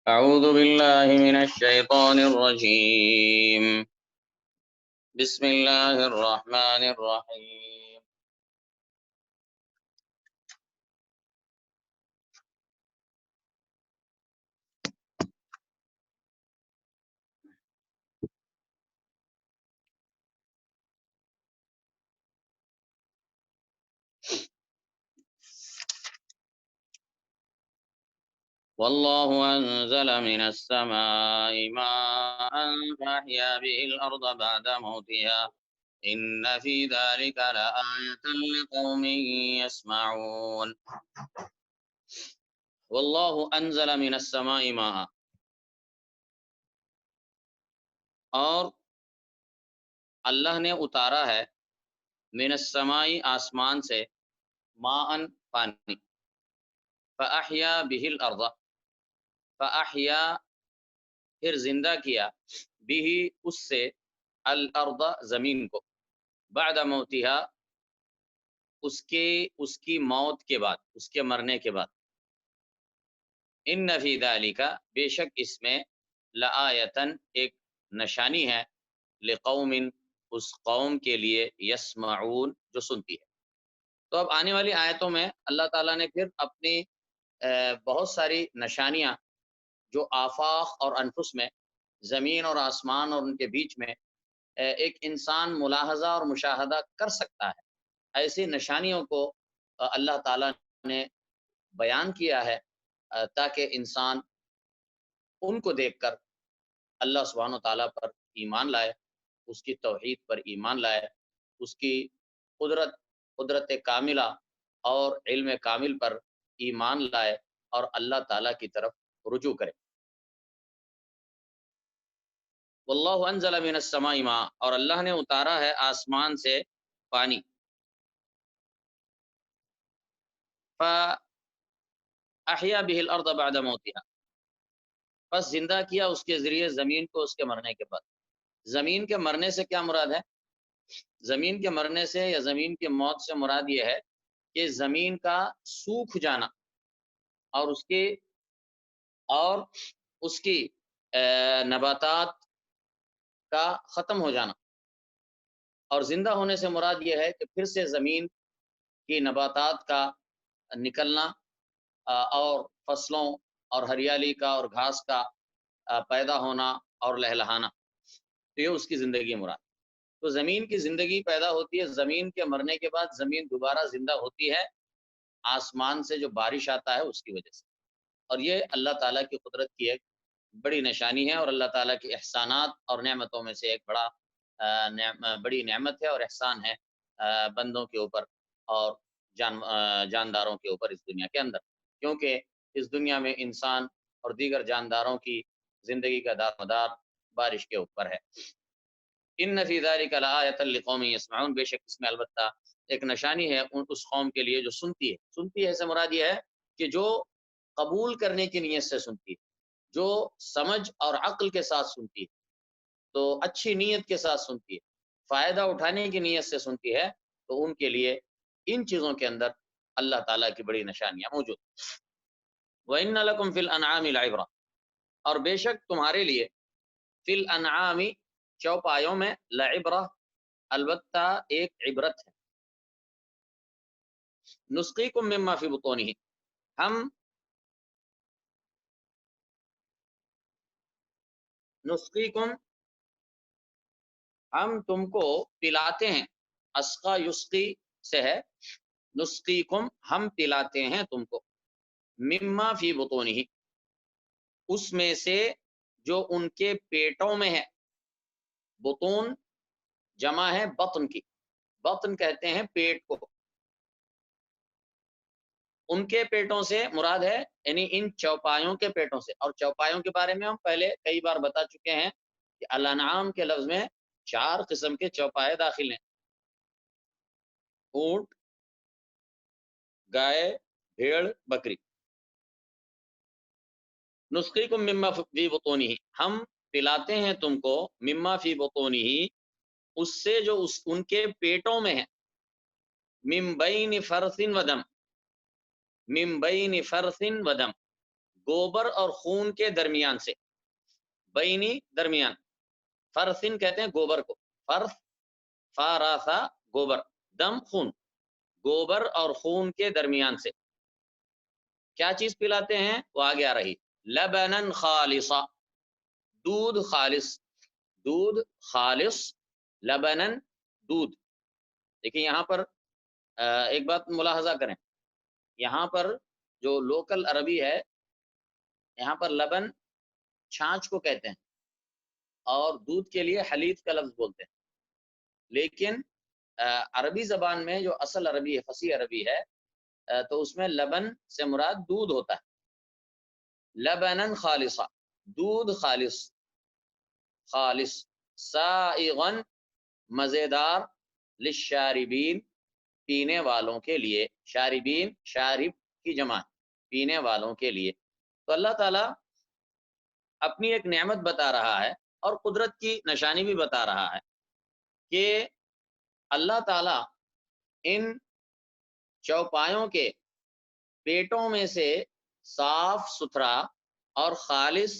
أعوذ بالله من الشيطان الرجيم. بسم الله الرحمن الرحيم. والله أنزل من السماء ماء فأحيا به الأرض بعد موتها إن في ذلك لآية لقوم يسمعون. والله أنزل من السماء ماء، اور اللہ نے اتارا ہے من السماء آسمان سے ماء پانی، فأحیا به الأرض فأحیا پھر زندہ کیا بھی اس سے الارض زمین کو، بعد موتها اس کی موت کے بعد، اس کے مرنے کے بعد، ان فی ذالک بے شک اس میں لآیتن ایک نشانی ہے، لقوم اس قوم کے لیے یسمعون جو سنتی ہے۔ تو اب آنے والی آیتوں میں اللہ تعالیٰ نے پھر اپنی بہت ساری نشانیاں جو آفاق اور انفس میں، زمین اور آسمان اور ان کے بیچ میں ایک انسان ملاحظہ اور مشاہدہ کر سکتا ہے، ایسی نشانیوں کو اللہ تعالیٰ نے بیان کیا ہے تاکہ انسان ان کو دیکھ کر اللہ سبحانہ و تعالیٰ پر ایمان لائے، اس کی توحید پر ایمان لائے، اس کی قدرت کاملہ اور علم کامل پر ایمان لائے اور اللہ تعالیٰ کی طرف رجوع کرے۔ واللہ انزل من السماء ماء، اور اللہ نے اتارا ہے آسمان سے پانی، فأحیا به الارض بعد موتها، پس زندہ کیا اس کے ذریعے زمین کو اس کے مرنے کے بعد۔ زمین کے مرنے سے کیا مراد ہے؟ زمین کے مرنے سے یا زمین کی موت سے مراد یہ ہے کہ زمین کا سوکھ جانا اور اس کی نباتات کا ختم ہو جانا، اور زندہ ہونے سے مراد یہ ہے کہ پھر سے زمین کی نباتات کا نکلنا اور فصلوں اور ہریالی کا اور گھاس کا پیدا ہونا اور لہلہانا، تو یہ اس کی زندگی مراد۔ تو زمین کی زندگی پیدا ہوتی ہے، زمین کے مرنے کے بعد زمین دوبارہ زندہ ہوتی ہے آسمان سے جو بارش آتا ہے اس کی وجہ سے، اور یہ اللہ تعالیٰ کی قدرت کی ایک بڑی نشانی ہے اور اللہ تعالیٰ کی احسانات اور نعمتوں میں سے ایک بڑی نعمت ہے اور احسان ہے بندوں کے اوپر اور جانداروں کے اوپر اس دنیا کے اندر، کیونکہ اس دنیا میں انسان اور دیگر جانداروں کی زندگی کا دار مدار بارش کے اوپر ہے۔ ان فی ذلک لآیۃ لقوم یسمعون، بے شک اس میں البتہ ایک نشانی ہے اس قوم کے لیے جو سنتی ہے۔ سنتی ہے سے مراد یہ ہے کہ جو قبول کرنے کی نیت سے سنتی ہے، جو سمجھ اور عقل کے ساتھ سنتی ہے، تو اچھی نیت کے ساتھ سنتی ہے، فائدہ اٹھانے کی نیت سے سنتی ہے، تو ان کے لیے ان چیزوں کے اندر اللہ تعالیٰ کی بڑی نشانیاں موجود۔ وَإِنَّ لَكُمْ فِي الْأَنْعَامِ لَعِبْرَةً، اور بے شک تمہارے لیے فی الانعام چوپایوں میں لعبرہ البتہ ایک عبرت ہے۔ نسقیکم مما فی بطونہ، ہم تم کو پلاتے ہیں، اسقا یسقی سے ہے، نسقیکم ہم پلاتے ہیں تم کو، مما فی بطونہ اس میں سے جو ان کے پیٹوں میں ہے، بطون جمع ہے بطن کی، بطن کہتے ہیں پیٹ کو، ان کے پیٹوں سے مراد ہے یعنی ان چوپایوں کے پیٹوں سے۔ اور چوپایوں کے بارے میں ہم پہلے کئی بار بتا چکے ہیں کہ الانعام کے لفظ میں 4 قسم کے چوپائے داخل ہیں، اونٹ، گائے، بھیڑ، بکری۔ نسقیکم مما فی بطونہ ہم پلاتے ہیں تم کو، مما فی بطونہ اس سے جو ان کے پیٹوں میں ہے، من بین فرث و دم، من بین فرث و دم گوبر اور خون کے درمیان سے، بینی درمیان، فرثن کہتے ہیں گوبر کو، فرث فاراسا گوبر، دم خون، گوبر اور خون کے درمیان سے کیا چیز پلاتے ہیں؟ وہ آگے آ رہی، لبنن خالصا، دودھ خالص، دودھ خالص، لبنن دودھ۔ دیکھیں یہاں پر ایک بات ملاحظہ کریں، یہاں پر جو لوکل عربی ہے، یہاں پر لبن چھاچھ کو کہتے ہیں اور دودھ کے لیے حلیب کا لفظ بولتے ہیں، لیکن عربی زبان میں جو اصل عربی ہے، فصیح عربی ہے، تو اس میں لبن سے مراد دودھ ہوتا ہے، لبنن خالصا، دودھ خالص، خالص، سائغن مزیدار، للشاربین پینے والوں کے لیے، شاربین شارب کی جمع، پینے والوں کے لیے۔ تو اللہ تعالیٰ اپنی ایک نعمت بتا رہا ہے اور قدرت کی نشانی بھی بتا رہا ہے کہ اللہ تعالیٰ ان چوپایوں کے پیٹوں میں سے صاف ستھرا اور خالص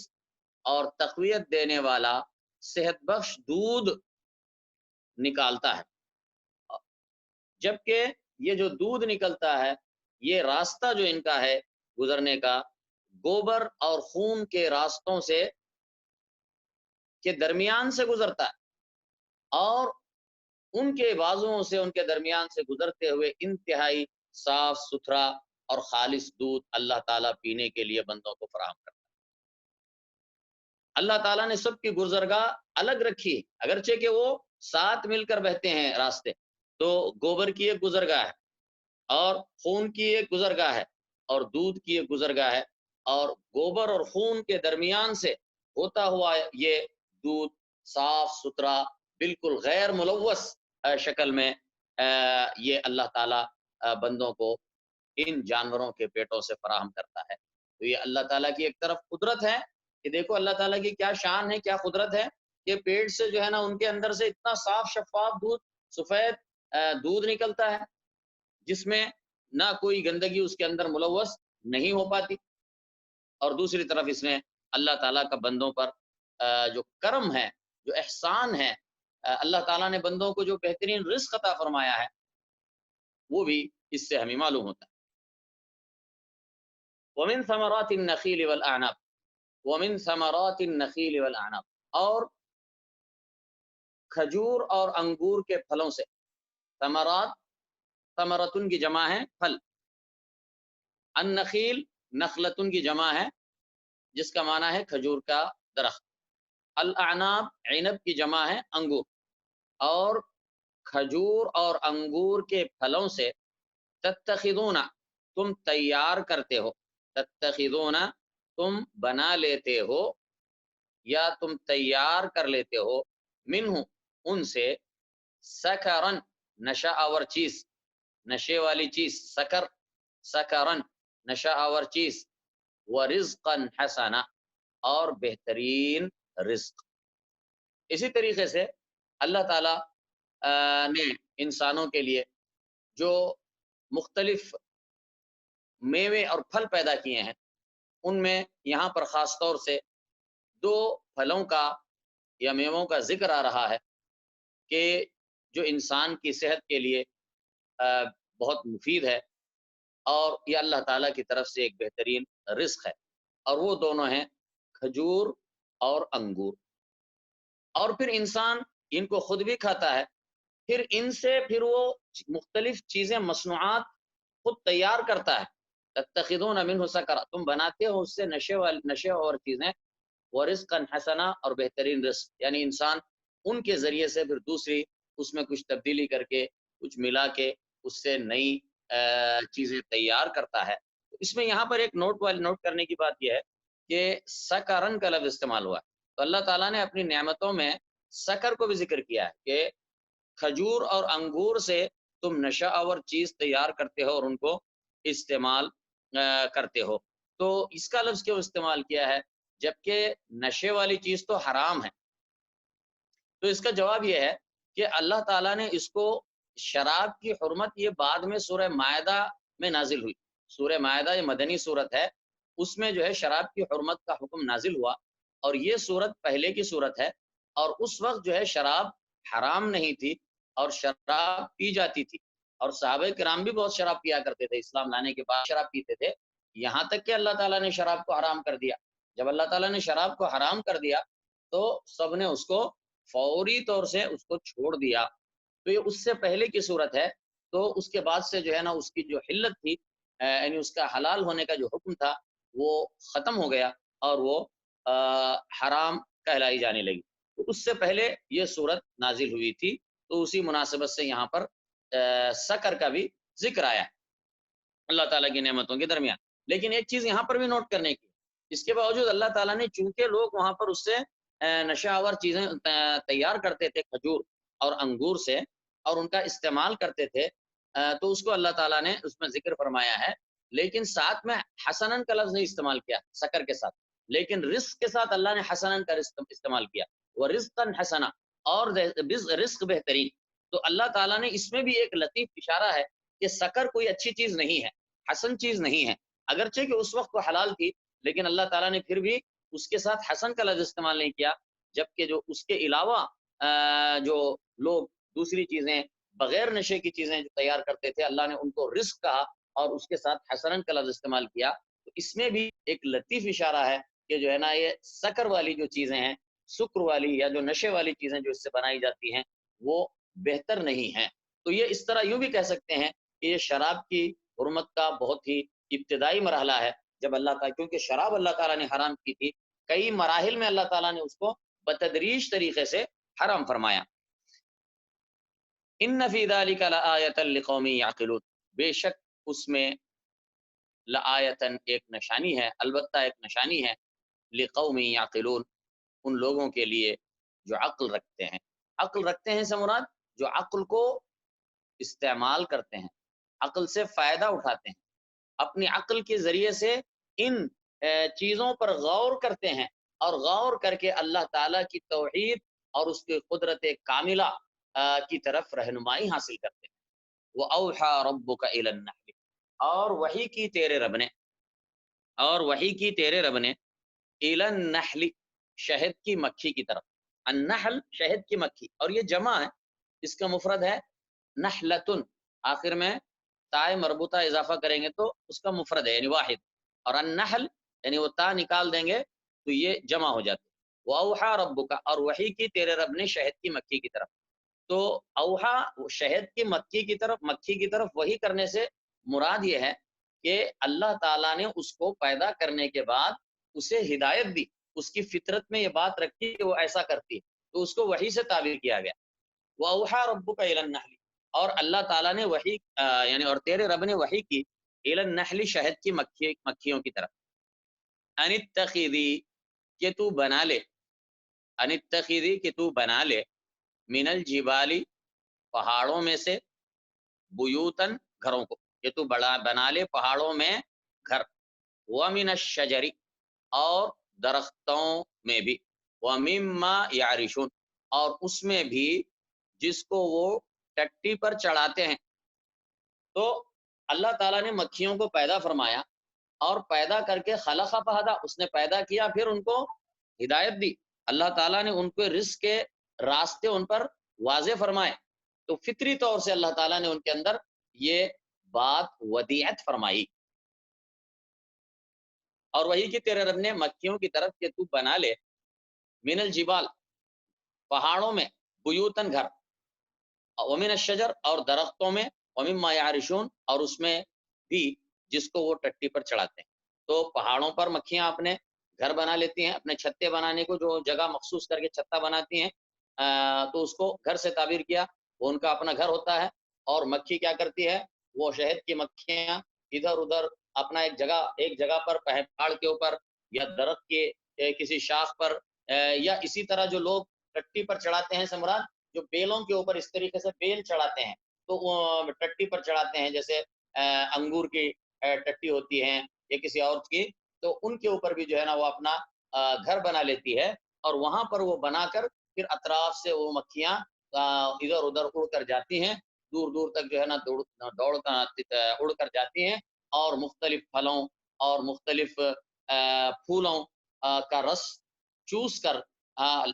اور تقویت دینے والا صحت بخش دودھ نکالتا ہے، جبکہ یہ جو دودھ نکلتا ہے یہ راستہ جو ان کا ہے گزرنے کا، گوبر اور خون کے راستوں سے کے درمیان سے گزرتا ہے، اور ان کے بازوؤں سے، ان کے درمیان سے گزرتے ہوئے انتہائی صاف ستھرا اور خالص دودھ اللہ تعالیٰ پینے کے لیے بندوں کو فراہم کرتا ہے۔ اللہ تعالیٰ نے سب کی گزرگاہ الگ رکھی، اگرچہ کہ وہ ساتھ مل کر بہتے ہیں راستے، تو گوبر کی ایک گزرگاہ ہے اور خون کی ایک گزرگاہ ہے اور دودھ کی ایک گزرگاہ ہے، اور گوبر اور خون کے درمیان سے ہوتا ہوا یہ دودھ صاف ستھرا بالکل غیر ملوث شکل میں یہ اللہ تعالیٰ بندوں کو ان جانوروں کے پیٹوں سے فراہم کرتا ہے۔ تو یہ اللہ تعالیٰ کی ایک طرف قدرت ہے کہ دیکھو اللہ تعالیٰ کی کیا شان ہے، کیا قدرت ہے کہ پیٹ سے جو ہے نا ان کے اندر سے اتنا صاف شفاف دودھ، سفید دودھ نکلتا ہے جس میں نہ کوئی گندگی اس کے اندر ملوث نہیں ہو پاتی، اور دوسری طرف اس میں اللہ تعالیٰ کا بندوں پر جو کرم ہے، جو احسان ہے، اللہ تعالیٰ نے بندوں کو جو بہترین رزق عطا فرمایا ہے وہ بھی اس سے ہمیں معلوم ہوتا ہے۔ ومن ثمرات النخیل والاعناب، ومن ثمرات النخیل والاعناب، اور کھجور اور انگور کے پھلوں سے، ثمرات ثمرتن کی جمع ہے پھل، النخیل نخلتن کی جمع ہے جس کا معنی ہے کھجور کا درخت، الاعناب عنب کی جمع ہے انگور، اور کھجور اور انگور کے پھلوں سے تتخذون تم تیار کرتے ہو، تتخذون تم بنا لیتے ہو یا تم تیار کر لیتے ہو، منہ ان سے، سکرن نشہ آور چیز، نشے والی چیز، سکر سکرن نشہ آور چیز، ورزقا حسنا اور بہترین رزق۔ اسی طریقے سے اللہ تعالیٰ نے انسانوں کے لیے جو مختلف میوے اور پھل پیدا کیے ہیں، ان میں یہاں پر خاص طور سے دو پھلوں کا یا میووں کا ذکر آ رہا ہے کہ جو انسان کی صحت کے لیے بہت مفید ہے، اور یہ اللہ تعالیٰ کی طرف سے ایک بہترین رزق ہے، اور وہ دونوں ہیں کھجور اور انگور۔ اور پھر انسان ان کو خود بھی کھاتا ہے، پھر ان سے پھر وہ مختلف چیزیں، مصنوعات خود تیار کرتا ہے، تتخذون منہ سکرا، تم بناتے ہو اس سے نشے اور چیزیں، ورزقا حسنا اور بہترین رزق، یعنی انسان ان کے ذریعے سے پھر دوسری اس میں کچھ تبدیلی کر کے، کچھ ملا کے اس سے نئی چیزیں تیار کرتا ہے۔ تو اس میں یہاں پر ایک نوٹ کرنے کی بات یہ ہے کہ سکرن کا لفظ استعمال ہوا ہے، تو اللہ تعالیٰ نے اپنی نعمتوں میں سکر کو بھی ذکر کیا ہے کہ کھجور اور انگور سے تم نشہ آور چیز تیار کرتے ہو اور ان کو استعمال کرتے ہو۔ تو اس کا لفظ کیوں استعمال کیا ہے جبکہ نشے والی چیز تو حرام ہے؟ تو اس کا جواب یہ ہے کہ اللہ تعالیٰ نے اس کو، شراب کی حرمت یہ بعد میں سورہ مائدہ میں نازل ہوئی۔ سورہ مائدہ یہ مدنی صورت ہے، اس میں جو ہے شراب کی حرمت کا حکم نازل ہوا، اور یہ صورت پہلے کی صورت ہے، اور اس وقت جو ہے شراب حرام نہیں تھی اور شراب پی جاتی تھی، اور صحابہ کرام بھی بہت شراب پیا کرتے تھے، اسلام لانے کے بعد شراب پیتے تھے، یہاں تک کہ اللہ تعالیٰ نے شراب کو حرام کر دیا۔ جب اللہ تعالیٰ نے شراب کو حرام کر دیا تو سب نے اس کو فوری طور سے اس کو چھوڑ دیا، تو یہ اس سے پہلے کی صورت ہے۔ تو اس کے بعد سے جو ہے نا اس کی جو حلت تھی، یعنی اس کا حلال ہونے کا جو حکم تھا وہ ختم ہو گیا، اور وہ حرام کہلائی جانے لگی۔ تو اس سے پہلے یہ صورت نازل ہوئی تھی، تو اسی مناسبت سے یہاں پر سکر کا بھی ذکر آیا ہے اللہ تعالیٰ کی نعمتوں کے درمیان۔ لیکن ایک چیز یہاں پر بھی نوٹ کرنے کی، اس کے باوجود اللہ تعالیٰ نے، چونکہ لوگ وہاں پر اس سے نشہ آور چیزیں تیار کرتے تھے کھجور اور انگور سے، اور ان کا استعمال کرتے تھے، تو اس کو اللہ تعالیٰ نے اس میں ذکر فرمایا ہے، لیکن ساتھ میں حسنن کا لفظ نہیں استعمال کیا سکر کے ساتھ، لیکن رزق کے ساتھ اللہ نے حسنن کا استعمال کیا، وہ رزقاً حسنا، اور رزق بہترین۔ تو اللہ تعالیٰ نے اس میں بھی ایک لطیف اشارہ ہے کہ سکر کوئی اچھی چیز نہیں ہے، حسن چیز نہیں ہے، اگرچہ کہ اس وقت وہ حلال تھی، لیکن اللہ تعالیٰ نے پھر بھی اس کے ساتھ حسن کا لفظ استعمال نہیں کیا، جبکہ جو اس کے علاوہ جو لوگ دوسری چیزیں بغیر نشے کی چیزیں جو تیار کرتے تھے، اللہ نے ان کو رزق کہا اور اس کے ساتھ حسنن کا لفظ استعمال کیا۔ تو اس میں بھی ایک لطیف اشارہ ہے کہ جو ہے نا یہ سکر والی جو چیزیں ہیں، سکر والی یا جو نشے والی چیزیں جو اس سے بنائی جاتی ہیں، وہ بہتر نہیں ہیں۔ تو یہ اس طرح یوں بھی کہہ سکتے ہیں کہ یہ شراب کی حرمت کا بہت ہی ابتدائی مرحلہ ہے، جب اللہ تعالیٰ، کیونکہ شراب اللہ تعالیٰ نے حرام کی تھی، کئی مراحل میں اللہ تعالیٰ نے اس کو بتدریج طریقے سے حرام فرمایا۔ ان فی ذلک لآیۃ لقوم یعقلون، بے شک اس میں لآیۃ ایک نشانی ہے، البتہ ایک نشانی ہے، لقوم یعقلون، ان لوگوں کے لیے جو عقل رکھتے ہیں۔ عقل رکھتے ہیں سے مراد جو عقل کو استعمال کرتے ہیں، عقل سے فائدہ اٹھاتے ہیں، اپنی عقل کے ذریعے سے ان چیزوں پر غور کرتے ہیں، اور غور کر کے اللہ تعالیٰ کی توحید اور اس کی قدرت کاملہ کی طرف رہنمائی حاصل کرتے ہیں۔ وَأَوْحَى رَبُّكَ إِلَى النَّحْلِ، اور وحی کی تیرے رب نے، اور وحی کی تیرے رب نے، إِلَى النَّحْلِ، شہد کی مکھی کی طرف۔ النحل شہد کی مکھی، اور یہ جمع ہے، اس کا مفرد ہے نحلتن، آخر میں تائے مربوطہ اضافہ کریں گے تو اس کا مفرد ہے، یعنی واحد، اور النحل یعنی وہ تا نکال دیں گے تو یہ جمع ہو جاتے۔ وَأَوْحَى رَبُّكَ، اور وحی کی تیرے رب نے شہد کی مکھی کی طرف۔ تو اوحا شہد کی مکھی کی طرف وحی کرنے سے مراد یہ ہے کہ اللہ تعالیٰ نے اس کو پیدا کرنے کے بعد اسے ہدایت دی، اس کی فطرت میں یہ بات رکھی کہ وہ ایسا کرتی ہے، تو اس کو وحی سے تعبیر کیا گیا۔ وَأَوْحَى رَبُّكَ إِلَى النَّحْلِ، اور اللہ تعالیٰ نے وحی یعنی اور تیرے رب نے وحی کی، إِلَى النَّحْلِ شہد کی مکھیوں کی طرف، ان اتخذی، کہ تو بنا لے، ان اتخذی، کہ تو بنا لے، من الجبالی، پہاڑوں میں سے، بیوتن، گھروں کو، کہ تو بنا لے پہاڑوں میں گھر، ومن الشجر، اور درختوں میں بھی، ومما یعرشون، اور اس میں بھی جس کو وہ ٹٹی پر چڑھاتے ہیں۔ تو اللہ تعالیٰ نے مکھیوں کو پیدا فرمایا، اور پیدا کر کے خلق فہدا، اس نے پیدا کیا، پھر ان کو ہدایت دی، اللہ تعالیٰ نے ان کو رزق کے راستے ان پر واضح فرمائے، تو فطری طور سے اللہ تعالیٰ نے ان کے اندر یہ بات ودیعت فرمائی۔ اور وہی کہ تیرے رب نے مکھیوں کی طرف کہ تو بنا لے، من الجبال، پہاڑوں میں، بیوتن، گھر، ومن الشجر، اور درختوں میں، ومما یعرشون، اور اس میں بھی جس کو وہ ٹٹی پر چڑھاتے ہیں۔ تو پہاڑوں پر مکھیاں اپنے گھر بنا لیتی ہیں، اپنے چھتے بنانے کو جو جگہ مخصوص کر کے چھتا بناتی ہیں، تو اس کو گھر سے تعبیر کیا، وہ ان کا اپنا گھر ہوتا ہے۔ اور مکھی کیا کرتی ہے، وہ شہد کی مکھیاں ادھر ادھر اپنا ایک جگہ پر پہاڑ کے اوپر یا درخت کے کسی شاخ پر، یا اسی طرح جو لوگ ٹٹی پر چڑھاتے ہیں، سمراد جو بیلوں کے اوپر اس طریقے سے بیل چڑھاتے ہیں، تو وہ ٹٹی پر چڑھاتے ہیں، جیسے انگور کی ٹٹی ہوتی ہیں یا کسی اور کی، تو ان کے اوپر بھی جو ہے نا وہ اپنا گھر بنا لیتی ہے، اور وہاں پر وہ بنا کر پھر اطراف سے وہ مکھیاں ادھر ادھر اڑ کر جاتی ہیں، دور دور تک جو ہے نا اڑ کر جاتی ہیں، اور مختلف پھلوں اور مختلف پھولوں کا رس چوس کر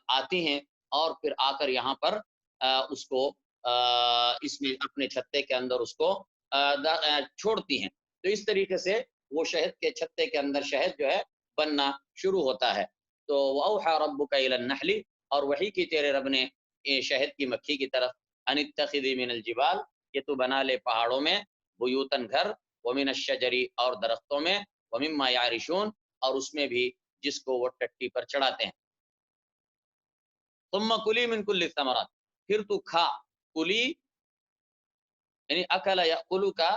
آتی ہیں اور پھر آ کر یہاں پر اس کو اس میں اپنے چھتے کے اندر اس کو چھوڑتی ہیں. تو اس طریقے سے وہ شہد کے چھتے کے اندر شہد جو ہے بننا شروع ہوتا ہے. تو وَأَوْحَى رَبُّكَ إِلَى النَّحْلِ، اور وحی کی تیرے رب نے شہد کی مکھی کی طرف، ان اتخذی من الجبال، کہ تو بنا لے پہاڑوں میں، بیوتن گھر، ومن الشجری، اور درختوں میں، ومما یعرشون، اور اس میں بھی جس کو وہ ٹٹی پر چڑھاتے ہیں. ثم کلی من کل الثمرات، پھر تو کھا. کلی یعنی اکل یاکلو کا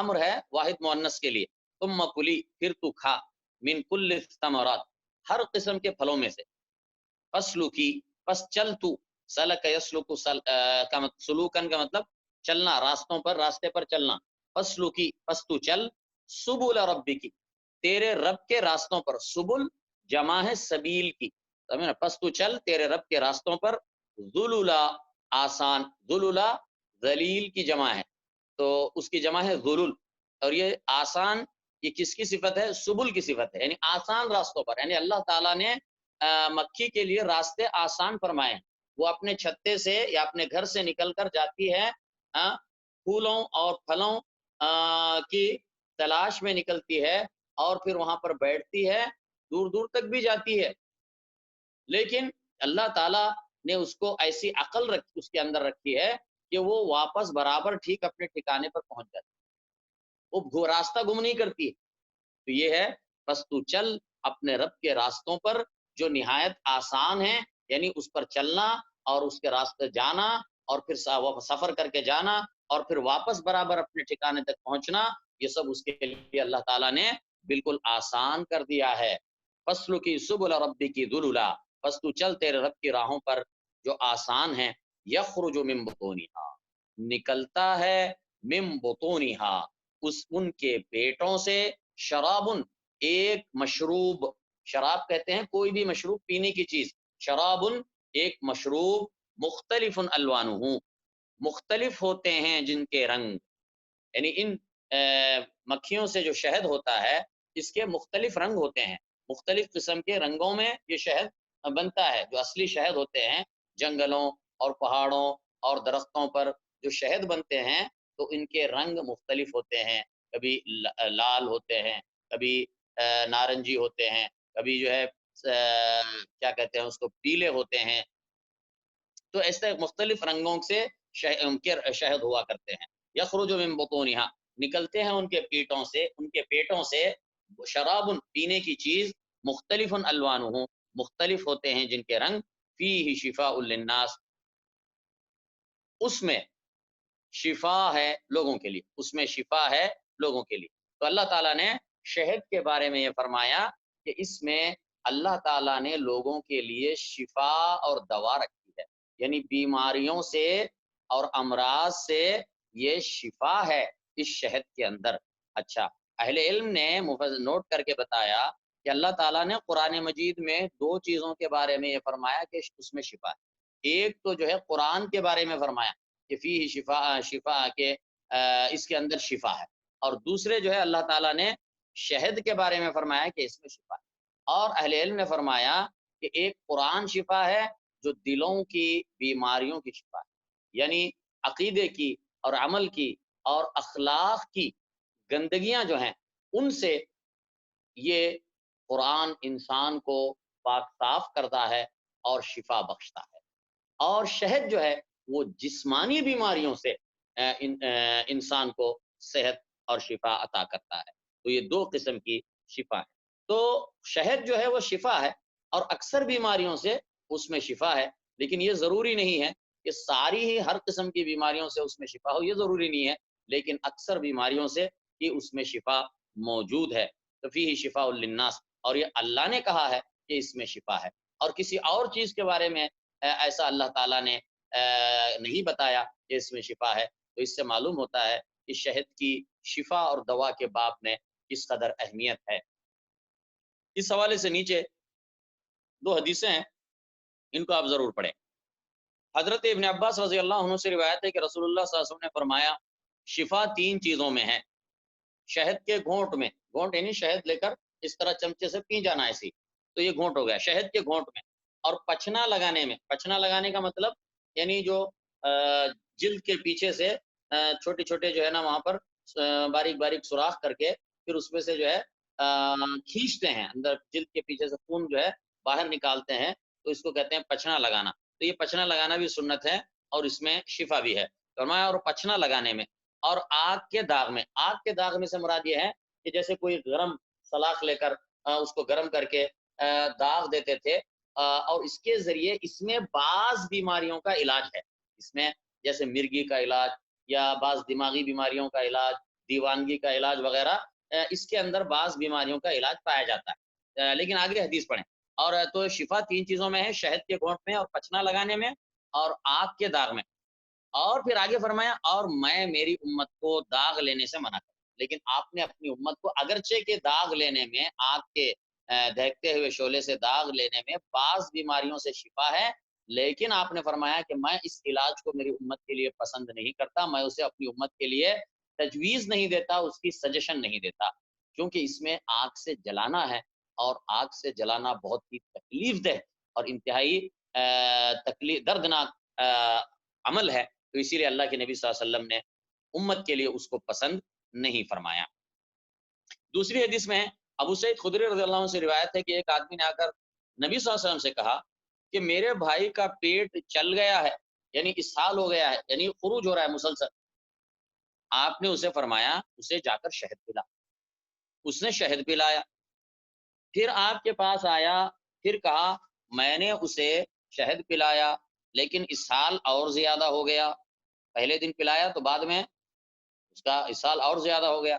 امر ہے واحد مؤنث کے لیے. ثم کلی، پھر تو کھا، من کل الثمرات، ہر قسم کے پھلوں میں سے. فسلکی، پس چل تو، سلک یسلک سلوکن کا مطلب چلنا، راستوں پر، راستے پر چلنا. فسلکی، پس تو چل، سبل ربکی، تیرے رب کے راستوں پر. سبل جمع ہے سبیل کی، سمجھے نا. پس تو چل تیرے رب کے راستوں پر، ذللا، آسان. ذللا ذلیل کی جمع ہے، تو اس کی جمع ہے ذلل. اور یہ آسان، یہ کس کی صفت ہے؟ سبل کی صفت ہے، یعنی آسان راستوں پر. یعنی اللہ تعالیٰ نے مکھی کے لیے راستے آسان فرمائے ہیں. وہ اپنے چھتے سے یا اپنے گھر سے نکل کر جاتی ہے پھولوں اور پھلوں کی تلاش میں نکلتی ہے، اور پھر وہاں پر بیٹھتی ہے، دور دور تک بھی جاتی ہے. لیکن اللہ تعالیٰ نے اس کو ایسی عقل اس کے اندر رکھی ہے کہ وہ واپس برابر ٹھیک اپنے ٹھکانے پر پہنچ جاتی ہے، وہ راستہ گم نہیں کرتی ہے. تو یہ ہے، بس تو چل اپنے رب کے راستوں پر جو نہایت آسان ہیں، یعنی اس پر چلنا اور اس کے راستے جانا، اور پھر سفر کر کے جانا، اور پھر واپس برابر اپنے ٹھکانے تک پہنچنا، یہ سب اس کے لیے اللہ تعالیٰ نے بالکل آسان کر دیا ہے. فصل کی سبل ربی کی ذللا، بس تو چل تیرے رب کی راہوں پر جو آسان ہیں. یخرج من بطونہا، نکلتا ہے، من بطونہا، ان کے پیٹوں سے، شرابن، ایک مشروب. شراب کہتے ہیں کوئی بھی مشروب پینے کی چیز. شرابن ایک مشروب، مختلف الوانہ، مختلف ہوتے ہیں جن کے رنگ. یعنی ان مکھیوں سے جو شہد ہوتا ہے اس کے مختلف رنگ ہوتے ہیں، مختلف قسم کے رنگوں میں یہ شہد بنتا ہے. جو اصلی شہد ہوتے ہیں جنگلوں اور پہاڑوں اور درختوں پر جو شہد بنتے ہیں، تو ان کے رنگ مختلف ہوتے ہیں. کبھی لال ہوتے ہیں، کبھی نارنجی ہوتے ہیں، کبھی جو ہے کیا کہتے ہیں اس کو، پیلے ہوتے ہیں. تو ایسے مختلف رنگوں سے شہد ہوا کرتے ہیں. یخرج من بطونہا، نکلتے ہیں ان کے پیٹوں سے، ان کے پیٹوں سے، شراب، پینے کی چیز، مختلف الوانہ، مختلف ہوتے ہیں جن کے رنگ، فیہ شفاء للناس، اس میں شفا ہے لوگوں کے لیے، اس میں شفا ہے لوگوں کے لیے. تو اللہ تعالیٰ نے شہد کے بارے میں یہ فرمایا کہ اس میں اللہ تعالیٰ نے لوگوں کے لیے شفا اور دوا رکھی ہے، یعنی بیماریوں سے اور امراض سے یہ شفا ہے اس شہد کے اندر. اچھا، اہل علم نے نوٹ کر کے بتایا کہ اللہ تعالیٰ نے قرآن مجید میں دو چیزوں کے بارے میں یہ فرمایا کہ اس میں شفا ہے. ایک تو جو ہے قرآن کے بارے میں فرمایا کہ فیہ شفا کے اس کے اندر شفا ہے، اور دوسرے جو ہے اللہ تعالیٰ نے شہد کے بارے میں فرمایا کہ اس میں شفا ہے. اور اہل علم نے فرمایا کہ ایک قرآن شفا ہے جو دلوں کی بیماریوں کی شفا ہے، یعنی عقیدے کی اور عمل کی اور اخلاق کی گندگیاں جو ہیں ان سے یہ قرآن انسان کو پاک صاف کرتا ہے اور شفا بخشتا ہے. اور شہد جو ہے وہ جسمانی بیماریوں سے انسان کو صحت اور شفا عطا کرتا ہے. تو یہ دو قسم کی شفا ہے. تو شہد جو ہے وہ شفا ہے، اور اکثر بیماریوں سے اس میں شفا ہے. لیکن یہ ضروری نہیں ہے کہ ساری ہی ہر قسم کی بیماریوں سے اس میں شفا ہو، یہ ضروری نہیں ہے، لیکن اکثر بیماریوں سے ہی اس میں شفا موجود ہے. تو فیہ شفاء للناس، اور یہ اللہ نے کہا ہے کہ اس میں شفا ہے، اور کسی اور چیز کے بارے میں ایسا اللہ تعالیٰ نے نہیں بتایا کہ اس میں شفا ہے. تو اس سے معلوم ہوتا ہے کہ شہد کی شفا اور دوا کے باب میں کس قدر اہمیت ہے. اس حوالے سے نیچے دو حدیثیں ہیں، ان کو آپ ضرور پڑھیں. حضرت ابن عباس رضی اللہ عنہ سے روایت ہے کہ رسول اللہ صلی اللہ علیہ وسلم نے فرمایا شفا تین چیزوں میں ہے. شہد کے گھونٹ میں، گھونٹ یعنی شہد لے کر اس طرح چمچے سے پی جانا ایسی، تو یہ گھونٹ ہو گیا شہد کے گھونٹ میں۔ اور پچھنا لگانے میں، پچھنا لگانے کا مطلب یعنی جو جلد کے پیچھے سے چھوٹے چھوٹے جو ہے نا وہاں پر باریک باریک سوراخ کر کے پھر اس میں سے جو ہے کھینچتے ہیں اندر، جلد کے پیچھے سے خون جو ہے باہر نکالتے ہیں، تو اس کو کہتے ہیں پچھنا لگانا۔ تو یہ پچھنا لگانا بھی سنت ہے اور اس میں شفا بھی ہے فرمایا۔ اور پچھنا لگانے میں اور آگ کے داغ میں، آگ کے داغ میں سے مراد یہ ہے کہ جیسے کوئی گرم سلاخ لے کر اس کو گرم کر کے داغ دیتے تھے، اور اس کے ذریعے اس میں بعض بیماریوں کا علاج ہے، اس میں جیسے مرگی کا علاج یا بعض دماغی بیماریوں کا علاج، دیوانگی کا علاج وغیرہ، اس کے اندر بعض بیماریوں کا علاج پایا جاتا ہے۔ لیکن آگے حدیث پڑھیں۔ اور تو شفا 3 چیزوں میں ہے، شہد کے گھونٹ میں اور پچھنا لگانے میں اور آگ کے داغ میں۔ اور پھر آگے فرمایا اور میں میری امت کو داغ لینے سے منع کروں، لیکن آپ نے اپنی امت کو اگرچہ کے داغ لینے میں، آگ کے دہکتے ہوئے شعلے سے داغ لینے میں بعض بیماریوں سے شفا ہے، لیکن آپ نے فرمایا کہ میں اس علاج کو میری امت کے لیے پسند نہیں کرتا، میں اسے اپنی امت کے لیے تجویز نہیں دیتا، اس کی سجیشن نہیں دیتا، کیونکہ اس میں آگ سے جلانا ہے، اور آگ سے جلانا بہت ہی تکلیف دہ اور انتہائی دردناک عمل ہے، تو اسی لیے اللہ کے نبی صلی اللہ علیہ وسلم نے امت کے لیے اس کو پسند نہیں فرمایا۔ دوسری حدیث میں ابو سعید خدری رضی اللہ عنہ سے روایت ہے کہ ایک آدمی نے آ کر نبی صلی اللہ علیہ وسلم سے کہا کہ میرے بھائی کا پیٹ چل گیا ہے، یعنی اسہال ہو گیا ہے، یعنی خروج ہو رہا ہے مسلسل۔ آپ نے اسے فرمایا اسے جا کر شہد پلا، اس نے شہد پلایا، پھر آپ کے پاس آیا، پھر کہا میں نے اسے شہد پلایا لیکن اسہال اور زیادہ ہو گیا، پہلے دن پلایا تو بعد میں اس کا اسہال اور زیادہ ہو گیا،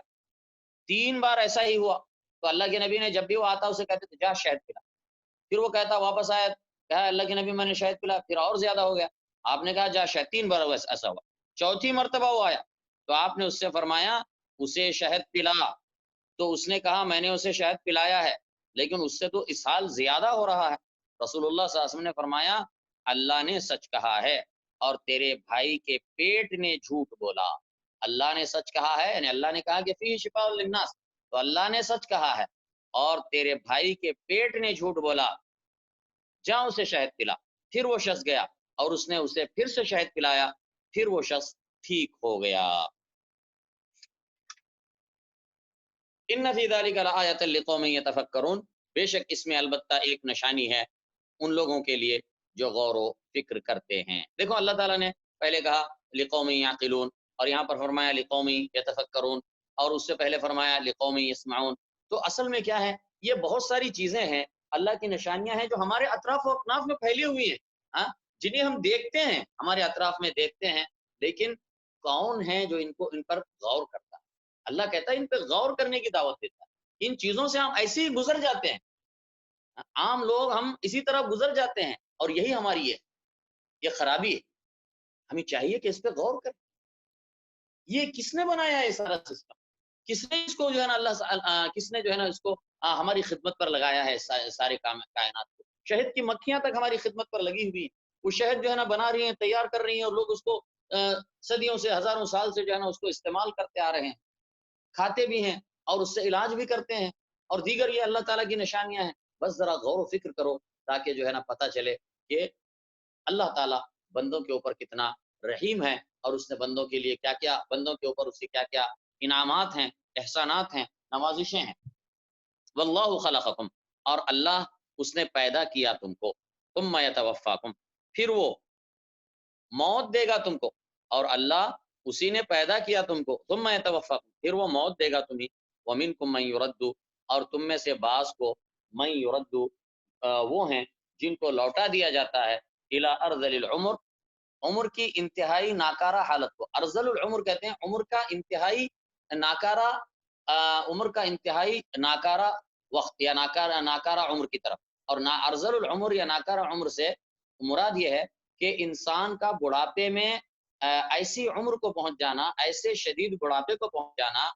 3 بار ایسا ہی ہوا۔ تو اللہ کے نبی نے جب بھی وہ آتا اسے کہتے تھے جا شہد پلا، پھر وہ کہتا واپس آیا، کہا اللہ کے نبی میں نے شہد پلا، پھر اور زیادہ ہو گیا، آپ نے کہا جا شہد، 3 بار ایسا ہوا، چوتھی مرتبہ وہ آیا تو آپ نے اس سے فرمایا اسے شہد پلا، تو اس نے کہا میں نے اسے شہد پلایا ہے لیکن اس سے تو اسہال زیادہ ہو رہا ہے۔ رسول اللہ صلی اللہ علیہ وسلم نے فرمایا اللہ نے سچ کہا ہے اور تیرے بھائی کے پیٹ نے جھوٹ بولا۔ اللہ نے سچ کہا ہے، یعنی اللہ نے کہا کہ فی شفاء للناس، تو اللہ نے سچ کہا ہے، اور تیرے بھائی کے پیٹ نے جھوٹ بولا، جا اسے شہد پلا۔ پھر وہ شخص گیا اور اس نے اسے پھر سے شہد پلایا، پھر وہ شخص ٹھیک ہو گیا۔ ان فی ذلک لآیۃ لقوم یتفکرون، بے شک اس میں البتہ ایک نشانی ہے ان لوگوں کے لیے جو غور و فکر کرتے ہیں۔ دیکھو اللہ تعالیٰ نے پہلے کہا لقوم یعقلون، اور یہاں پر فرمایا لقوم یتفکرون، اور اس سے پہلے فرمایا لقوم یسمعون۔ تو اصل میں کیا ہے، یہ بہت ساری چیزیں ہیں، اللہ کی نشانیاں ہیں جو ہمارے اطراف و اکناف میں پھیلی ہوئی ہیں، ہاں، جنہیں ہم دیکھتے ہیں، ہمارے اطراف میں دیکھتے ہیں، لیکن کون ہے جو ان پر غور کرتا ہے؟ اللہ کہتا ہے ان پہ غور کرنے کی دعوت دیتا ہے۔ ان چیزوں سے ہم ایسے ہی گزر جاتے ہیں، عام لوگ ہم اسی طرح گزر جاتے ہیں، اور یہی ہماری ہے، یہ خرابی ہے۔ ہمیں چاہیے کہ اس پہ غور کریں، یہ کس نے بنایا ہے سارا سسٹم، کس نے اس کو جو ہے نا کس نے جو ہے نا اس کو ہماری خدمت پر لگایا ہے، سارے کائنات کو۔ شہد کی مکھیاں تک ہماری خدمت پر لگی ہوئی ہیں، وہ شہد جو ہے نا بنا رہی ہیں، تیار کر رہی ہیں، اور لوگ اس کو صدیوں سے، ہزاروں سال سے جو ہے نا اس کو استعمال کرتے آ رہے ہیں، کھاتے بھی ہیں اور اس سے علاج بھی کرتے ہیں، اور دیگر یہ اللہ تعالیٰ کی نشانیاں ہیں۔ بس ذرا غور و فکر کرو تاکہ جو ہے نا پتہ چلے کہ اللہ تعالیٰ بندوں کے اوپر کتنا رحیم ہے، اور اس نے بندوں کے لیے کیا کیا، بندوں کے اوپر اس کے کیا کیا انعامات ہیں، احسانات ہیں، نوازشیں ہیں۔ واللہ خلقکم، اور اللہ اس نے پیدا کیا تم کو، ثم یتوفاکم، پھر وہ موت دے گا تم کو، اور اللہ اسی نے پیدا کیا تم کو، ثم یتوفاکم، پھر وہ موت دے گا تمہیں، ومنکم من یرد، اور تم میں سے بعض کو من یرد وہ ہیں جن کو لوٹا دیا جاتا ہے، الی ارذل العمر، عمر کی انتہائی ناکارہ حالت کو۔ ارذل العمر کہتے ہیں عمر کا انتہائی ناکارہ، عمر کا انتہائی ناکارہ وقت، یا ناکارہ عمر کی طرف۔ اور ارذل العمر یا ناکارہ عمر سے مراد یہ ہے کہ انسان کا بڑھاپے میں ایسی عمر کو پہنچ جانا، ایسے شدید بڑھاپے کو پہنچ جانا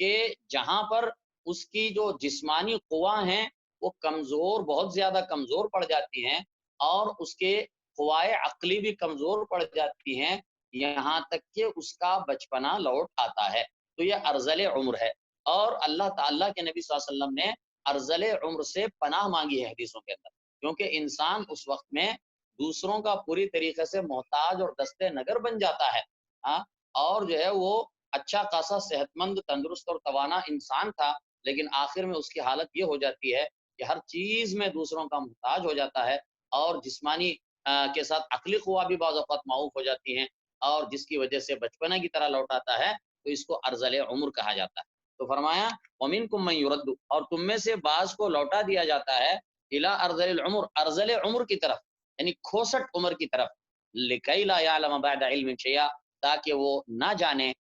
کہ جہاں پر اس کی جو جسمانی قواں ہیں وہ کمزور، بہت زیادہ کمزور پڑ جاتی ہیں، اور اس کے قوائے عقلی بھی کمزور پڑ جاتی ہیں، یہاں تک کہ اس کا بچپنا لوٹ آتا ہے، تو یہ ارذل عمر ہے۔ اور اللہ تعالیٰ کے نبی صلی اللہ علیہ وسلم نے ارذل عمر سے پناہ مانگی ہے حدیثوں کے اندر، کیونکہ انسان اس وقت میں دوسروں کا پوری طریقے سے محتاج اور دستے نگر بن جاتا ہے، ہاں، اور جو ہے وہ اچھا خاصا صحت مند تندرست اور توانا انسان تھا، لیکن آخر میں اس کی حالت یہ ہو جاتی ہے کہ ہر چیز میں دوسروں کا محتاج ہو جاتا ہے، اور جسمانی کے ساتھ عقلی قوا بھی بعض اوقات معوف ہو جاتی ہیں، اور جس کی وجہ سے بچپنا کی طرح لوٹاتا ہے، تو اس کو ارذل عمر کہا جاتا ہے۔ تو فرمایا وَمِنْكُم مَّن يُرَدُّ، اور تم میں سے بعض کو لوٹا دیا جاتا ہے اِلیٰ ارذل العمر، ارذل عمر کی طرف، یعنی کھوسٹ عمر کی طرف، لِكَيْ لَا يَعْلَمَ بَعْدَ عِلْمٍ شَيْئًا، تاکہ وہ نہ جانے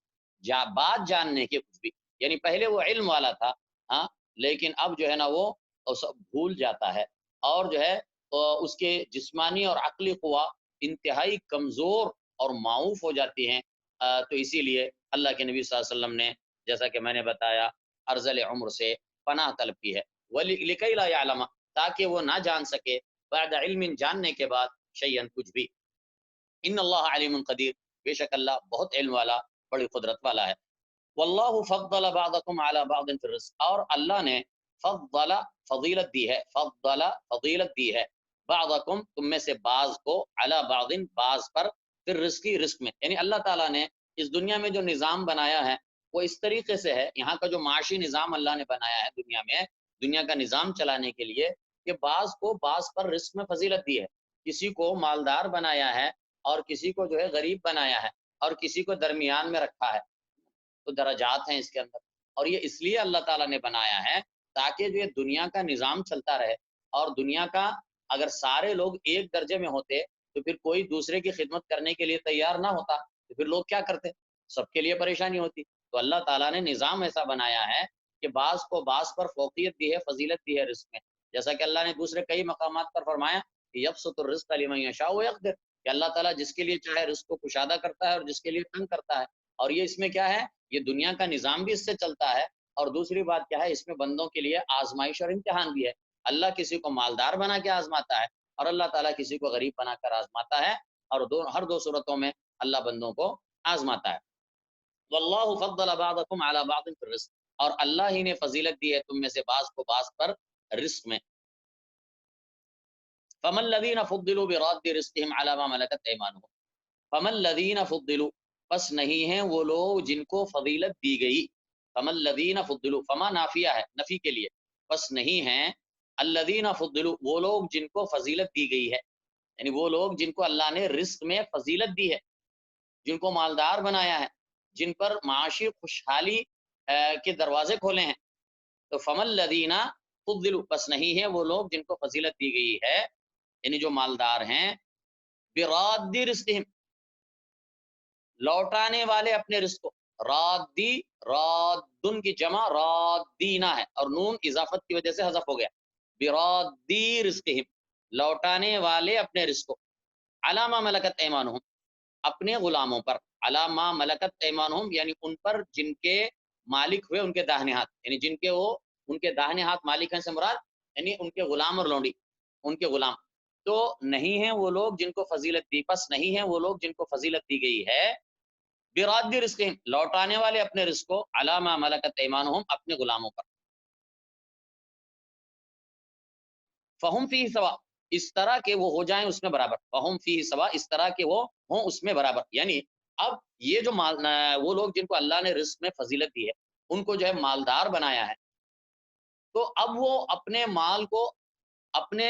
بعد جاننے کے کچھ بھی، یعنی پہلے وہ علم والا تھا، ہاں، لیکن اب جو ہے نا وہ سب بھول جاتا ہے، اور جو ہے اس کے جسمانی اور عقلی قوا انتہائی کمزور اور معوف ہو جاتی ہیں۔ تو اسی لیے اللہ کے نبی صلی اللہ علیہ وسلم نے، جیسا کہ میں نے بتایا، ارذل عمر سے پناہ طلب کی ہے، لِكَيْ لَا يَعْلَمَ، تاکہ وہ نہ جان سکے بعد علم، جاننے کے بعد، شیئن کچھ بھی۔ ان اللہ علیم قدیر، بے شک اللہ بہت علم والا، بڑی قدرت والا ہے۔ واللہ فضل بعضکم علی بعض فی الرزق، اور اللہ نے فضل، فضیلت دی ہے، فضل فضیلت دی ہے، بعضکم تم میں سے بعض کو، علی بعض بعض پر، پھر رزقی رزق میں، یعنی اللہ تعالیٰ نے اس دنیا میں جو نظام بنایا ہے وہ اس طریقے سے ہے، یہاں کا جو معاشی نظام اللہ نے بنایا ہے دنیا میں، دنیا کا نظام چلانے کے لیے، کہ بعض کو بعض پر رزق میں فضیلت دی ہے، کسی کو مالدار بنایا ہے، اور کسی کو جو ہے غریب بنایا ہے، اور کسی کو درمیان میں رکھا ہے، تو درجات ہیں اس کے اندر، اور یہ اس لیے اللہ تعالیٰ نے بنایا ہے تاکہ جو یہ دنیا کا نظام چلتا رہے، اور دنیا کا اگر سارے لوگ ایک درجے میں ہوتے تو پھر کوئی دوسرے کی خدمت کرنے کے لیے تیار نہ ہوتا، تو پھر لوگ کیا کرتے، سب کے لیے پریشانی ہوتی۔ تو اللہ تعالیٰ نے نظام ایسا بنایا ہے کہ بعض کو بعض پر فوقیت دی ہے، فضیلت دی ہے رزق میں، جیسا کہ اللہ نے دوسرے کئی مقامات پر فرمایا کہ یبسط الرزق لمن یشاء ویقدر، کہ اللہ تعالیٰ جس کے لیے چاہے رزق کو کشادہ کرتا ہے اور جس کے لیے تنگ کرتا ہے، اور یہ اس میں کیا ہے، یہ دنیا کا نظام بھی اس سے چلتا ہے، اور دوسری بات کیا ہے، اس میں بندوں کے لیے آزمائش اور امتحان بھی ہے، اللہ کسی کو مالدار بنا کے آزماتا ہے، اور اللہ تعالیٰ کسی کو غریب بنا کر آزماتا ہے، اور ہر دو صورتوں میں اللہ بندوں کو آزماتا ہے۔ واللہ فضل بعضکم علی بعض فی الرزق، اور اللہ ہی نے فضیلت دی ہے تم میں سے بعض کو بعض پر رزق میں۔ فمن الذین فضلوا براد رزقهم علی ما ملکت ایمانهم، فمن الذین فضلوا، پس نہیں ہیں وہ لوگ جن کو فضیلت دی گئی، فمن الذین فضلوا، فما نافیہ ہے نفی کے لیے، پس نہیں ہیں الذین فضلوا وہ لوگ جن کو فضیلت دی گئی ہے، یعنی وہ لوگ جن کو اللہ نے رزق میں فضیلت دی ہے، جن کو مالدار بنایا ہے، جن پر معاشی خوشحالی کے دروازے کھولے ہیں، تو فمن الذین فضلوا، پس نہیں ہے وہ لوگ جن کو فضیلت دی گئی ہے، یعنی جو مالدار ہیں، براد رزقہم، لوٹانے والے اپنے رزق کو، رادی، رادن کی جمع رادینا ہے، اور نون اضافت کی وجہ سے حذف ہو گیا، برادی رزقہم، لوٹانے والے اپنے رزق کو، علی ما ملکت ایمانہم، اپنے غلاموں پر، علی ما ملکت ایمانہم، یعنی ان پر جن کے مالک ہوئے ان کے داہنے ہاتھ، یعنی جن کے وہ ان کے داہنے ہاتھ مالک ہیں سے مراد، یعنی ان کے غلام اور لونڈی، ان کے غلام، تو نہیں ہیں وہ لوگ جن کو فضیلت دی، پس نہیں ہیں وہ لوگ جن کو فضیلت دی گئی ہے، براد رزقہم، لوٹانے والے اپنے رزق کو، علی ما ملکت ایمانہم، اپنے غلاموں پر، فہم فیہ سوا، اس طرح کہ وہ ہو جائیں اس میں برابر، فہم فیہ سوا، اس طرح کہ وہ ہوں اس میں برابر، یعنی اب یہ جو وہ لوگ جن کو اللہ نے رزق میں فضیلت دی ہے، ان کو جو ہے مالدار بنایا ہے، تو اب وہ اپنے مال کو اپنے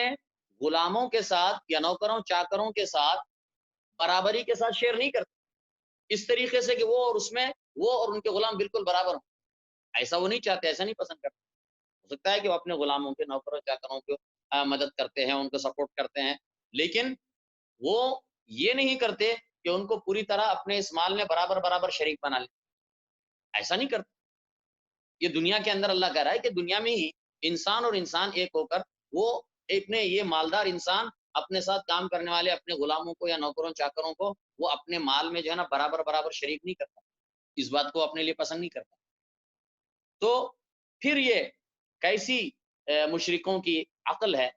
غلاموں کے ساتھ یا نوکروں چاکروں کے ساتھ برابری کے ساتھ شیئر نہیں کرتے، اس طریقے سے کہ وہ اور اس میں وہ اور ان کے غلام بالکل برابر ہوں، ایسا وہ نہیں چاہتے، ایسا نہیں پسند کرتے، ہو سکتا ہے کہ وہ اپنے غلاموں کے نوکروں چاکروں کو مدد کرتے ہیں، ان کو سپورٹ کرتے ہیں، لیکن وہ یہ نہیں کرتے کہ ان کو پوری طرح اپنے اس مال میں برابر برابر شریک بنا لیں، ایسا نہیں کرتے۔ یہ دنیا کے اندر اللہ کہہ رہا ہے کہ دنیا میں ہی انسان اور انسان ایک ہو کر، وہ ایک نے یہ مالدار انسان اپنے ساتھ کام کرنے والے اپنے غلاموں کو یا نوکروں چاکروں کو وہ اپنے مال میں جو ہے نا برابر برابر شریک نہیں کرتا، اس بات کو اپنے لیے پسند نہیں کرتا، تو پھر یہ کیسی مشرکوں کی عقل ہے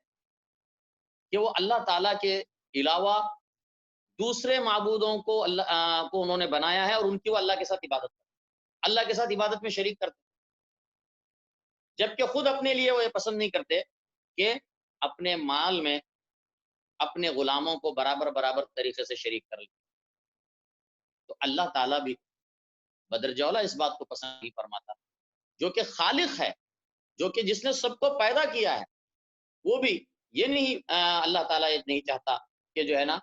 کہ وہ اللہ تعالیٰ کے علاوہ دوسرے معبودوں کو اللہ کو انہوں نے بنایا ہے، اور ان کی وہ اللہ کے ساتھ عبادت کرتے، اللہ کے ساتھ عبادت میں شریک کرتے، جبکہ خود اپنے لیے وہ یہ پسند نہیں کرتے کہ اپنے مال میں اپنے غلاموں کو برابر برابر طریقے سے شریک کر لیں۔ تو اللہ تعالیٰ بھی بدرجولہ اس بات کو پسند نہیں فرماتا، جو کہ خالق ہے، جو کہ جس نے سب کو پیدا کیا ہے، وہ بھی یہ نہیں اللہ تعالیٰ یہ نہیں چاہتا کہ جو ہے نا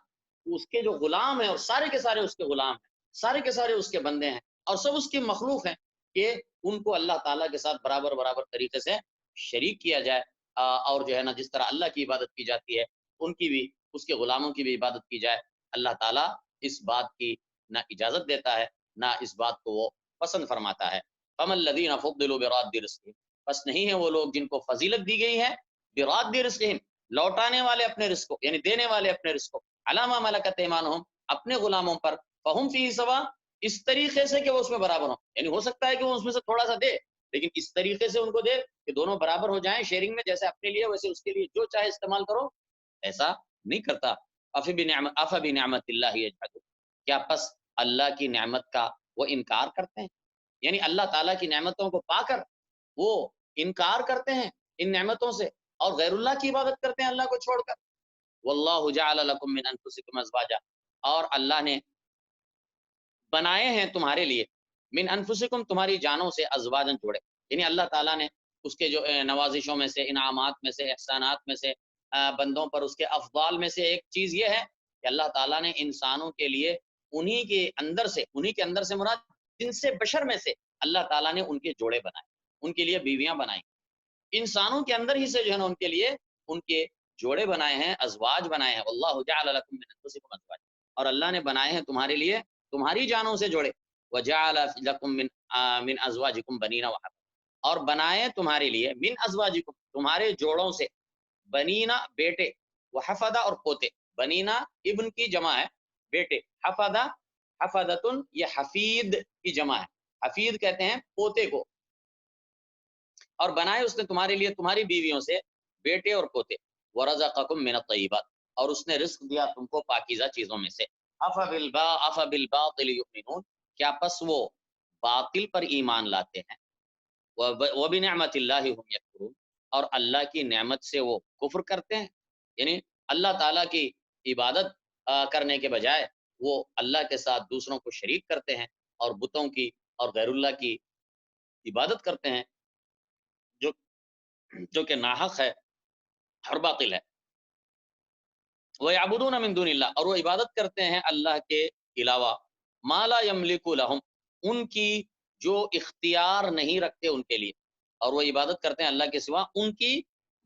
اس کے جو غلام ہیں، اور سارے کے سارے اس کے غلام ہیں، سارے کے سارے اس کے بندے ہیں، اور سب اس کی مخلوق ہیں، کہ ان کو اللہ تعالیٰ کے ساتھ برابر برابر طریقے سے شریک کیا جائے، اور جو ہے نا جس طرح اللہ کی عبادت کی جاتی ہے ان کی بھی، اس کے غلاموں کی بھی عبادت کی جائے۔ اللہ تعالیٰ اس بات کی نہ اجازت دیتا ہے، نہ اس بات کو وہ پسند فرماتا ہے۔ فَمَا الَّذِينَ فُضِّلُوا بِرَادِّ رِزْقِهِمْ، بس نہیں ہے وہ لوگ جن کو فضیلت دی گئی ہے براد رزقہم، لوٹانے والے اپنے رزق کو، یعنی دینے والے اپنے رزق کو، علامہ ملکت ایمانہم، اپنے غلاموں پر، فہم فیہ سوا، اس طریقے سے کہ وہ اس میں برابر ہوں، یعنی ہو سکتا ہے کہ وہ اس میں سے تھوڑا سا دے، لیکن اس طریقے سے ان کو دے کہ دونوں برابر ہو جائیں شیئرنگ میں، جیسے اپنے لیے ویسے اس کے لیے جو چاہے استعمال کرو، ایسا نہیں کرتا۔ افبنعمت اللہ یجحدون، کیا پس اللہ کی نعمت کا وہ انکار کرتے ہیں، یعنی اللہ تعالیٰ کی نعمتوں کو پا کر وہ انکار کرتے ہیں ان نعمتوں سے، اور غیر اللہ کی عبادت کرتے ہیں اللہ کو چھوڑ کر۔ واللہ جعل لکم من انفسکم ازواجا، اور اللہ نے بنائے ہیں تمہارے لیے، من انفسکم تمہاری جانوں سے، ازواجن جوڑے، یعنی اللہ تعالیٰ نے اس کے جو نوازشوں میں سے، انعامات میں سے، احسانات میں سے، بندوں پر اس کے افضال میں سے ایک چیز یہ ہے کہ اللہ تعالیٰ نے انسانوں کے لیے انہی کے اندر سے مراد جن سے بشر میں سے اللہ تعالیٰ نے ان کے جوڑے بنائے، ان کے لیے بیویاں بنائیں، انسانوں کے اندر ہی سے جو ہے نا ان کے لیے ان کے جوڑے بنائے ہیں، ازواج بنائے ہیں۔ واللہ جعل لکم من انفسکم ازواج، اور اللہ نے بنائے ہیں تمہارے لیے تمہاری جانوں سے جوڑے، وجعل لکم من ازواجکم بنین وحفدہ، اور بنائے تمہارے لیے من ازواجکم تمہارے جوڑوں سے، بنینا بیٹے، وحفدہ اور پوتے، بنینا ابن کی جمع ہے بیٹے، حفدہ حفدتن یہ حفید کی جمع ہے، حفید کہتے ہیں پوتے کو، اور بنائے اس نے تمہارے لیے تمہاری بیویوں سے بیٹے اور پوتے، ورزقکم من الطیبات، اور اس نے رزق دیا تم کو پاکیزہ چیزوں میں سے، افبالباطل یؤمنون، کیا پس وہ باطل پر ایمان لاتے ہیں، وبنعمت اللہ ہم یکفرون، اور اللہ کی نعمت سے وہ کفر کرتے ہیں، یعنی اللہ تعالیٰ کی عبادت کرنے کے بجائے وہ اللہ کے ساتھ دوسروں کو شریک کرتے ہیں، اور بتوں کی اور غیر اللہ کی عبادت کرتے ہیں، جو جو کہ ناحق ہے اور باطل ہے۔ وَيَعْبُدُونَ مِن دُونِ اللَّهِ، اور وہ عبادت کرتے ہیں اللہ کے علاوہ، مَا لَا يَمْلِكُ لَهُمْ، ان کی جو اختیار نہیں رکھتے ان کے لیے، اور وہ عبادت کرتے ہیں اللہ کے سوا ان کی،